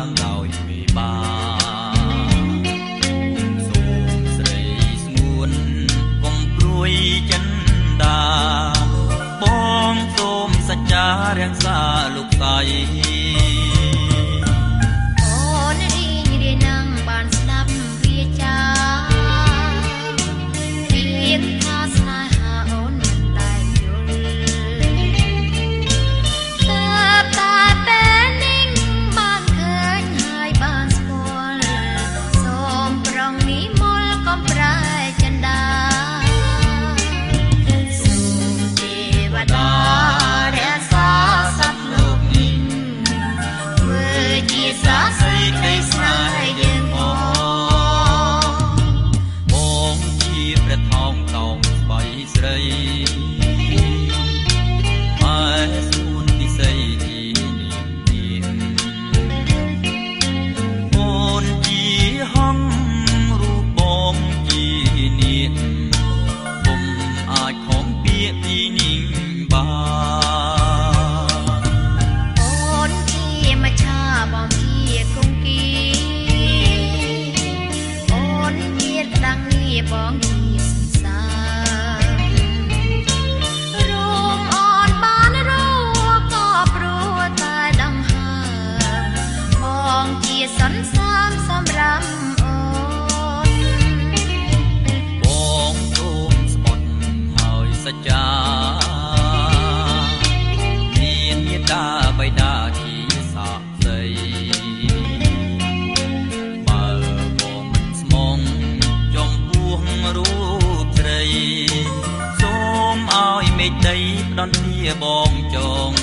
ងដោយមេបាសូមស្រីស្ងួនកុំព្រួយចិនដាបងសូមសច្ចារាំងសាលោកស្រីបងជាសង្សាររួងអនបានរកក៏ព្រោះតែដង្ហើមបងជាសន្សាមសម្រាប់អូនបងសូមស្បត់ហើយសច្ចាមានមេត្តាបិតាជាសាក្សីបើបងមិនស្មងរូបស្រីសូមឲ្យមេឃដីផ្ដន់ជាបងចង